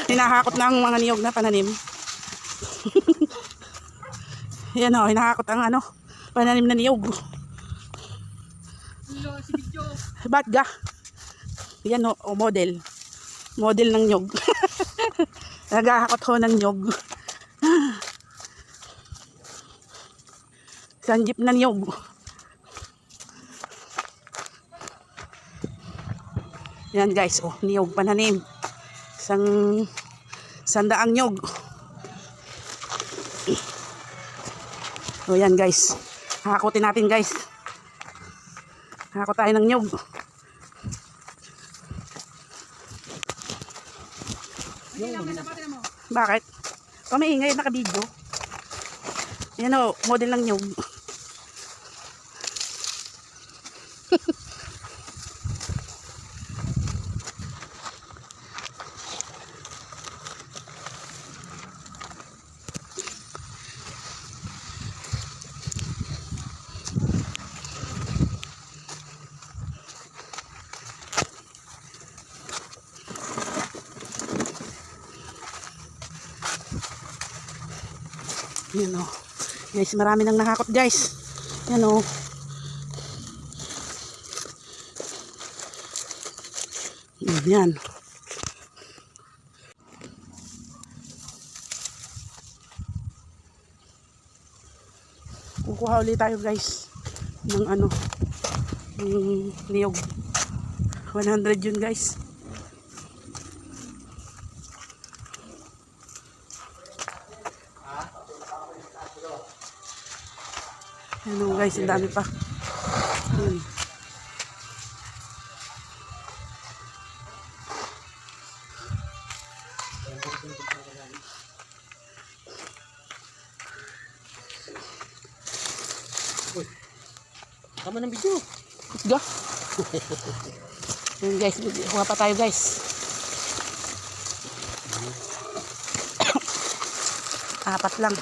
Hinahakot na ang mga niyog na pananim. Yan o, hinahakot ang ano, pananim na niyog. Ba't ga? Yan o, model. Model ng niyog. Naghahakot ho ng niyog. Isang jeep na niyog. Yan guys, oh, niyog pananim. Sandaang niyog. O yan guys. Hakutin natin guys. Hakot tayo ng niyog. Bakit? Pamaingay, naka-video. Yan o, model ng niyog. Yan o. Guys, marami nang nakakot guys. Yan o. Yan. Kukuha ulit tayo guys ng ano, ng niyog. 100 yun guys. Ano guys, ang dami pa. Yan. Tama ng video. Go. Yan guys, kuha pa tayo guys. Apat lang.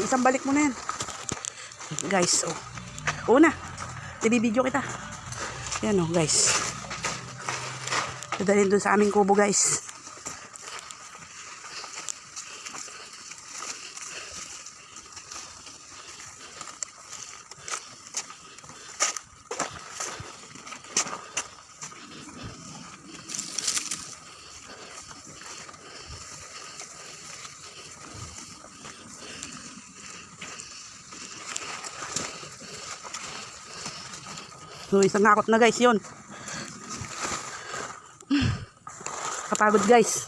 Isang balik mo na yan. Guys, oh. Una, ibibidyo kita. Yan oh guys. Dadalhin doon sa aming kubo guys. So, isang hakot na guys yun. Kapagod guys.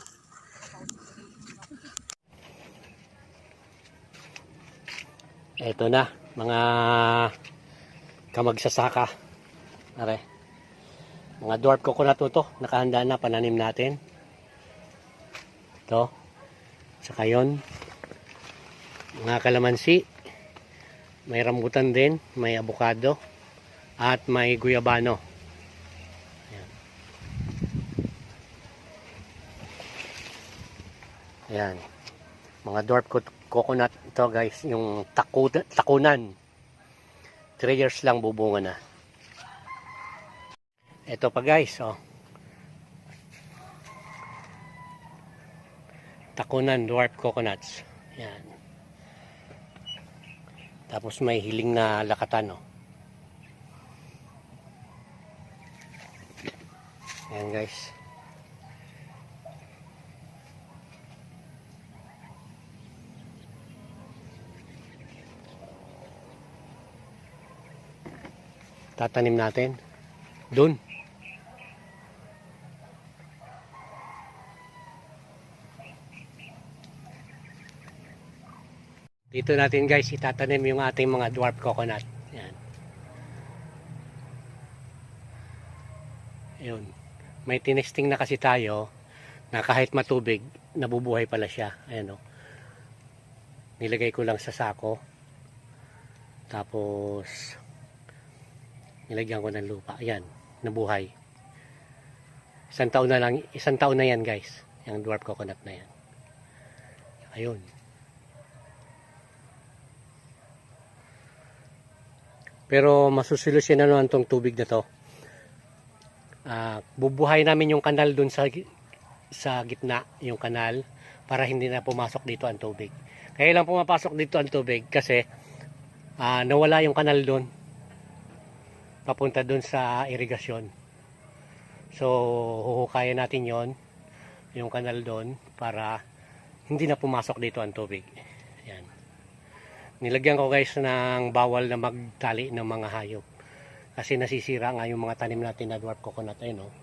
Eto na, mga kamagsasaka. Are. Mga dwarf coconut to, nakahanda na, pananim natin. Ito. Saka yun. Mga kalamansi. May rambutan din, may avocado. At may guyabano. Ayan. Ayan. Mga dwarf coconut ito guys. Yung takunan. 3 years lang bubunga na. Ito pa guys. Oh. Takunan dwarf coconuts. Ayan. Tapos may hiling na lakatan. Oh. Ayan guys. Tatanim natin. Doon. Dito natin guys itatanim yung ating mga dwarf coconut. Ayan. Ayun. May tinesting na kasi tayo na kahit matubig, nabubuhay pala siya. Ayan o. Nilagay ko lang sa sako. Tapos, nilagyan ko ng lupa. Ayan, nabuhay. Isang taon na yan guys. Yung dwarf coconut na yan. Ayun. Pero masusolusyonan naman tong tubig na to. Bubuhay namin yung kanal dun sa gitna, yung kanal, para hindi na pumasok dito ang tubig. Kaya lang pumapasok dito ang tubig kasi nawala yung kanal dun papunta dun sa irigasyon. So huhukayan natin yung kanal dun para hindi na pumasok dito ang tubig. Yan. Nilagyan ko guys ng bawal na magtali ng mga hayop kasi nasisira nga yung mga tanim natin na dwarf coconut. Ayun, oh.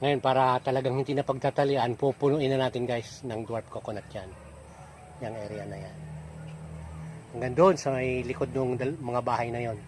Ngayon, para talagang hindi na pagtatalian, pupunuin na natin guys ng dwarf coconut yan. Yung area na yan. Hanggang doon sa may likod ng mga bahay na yon.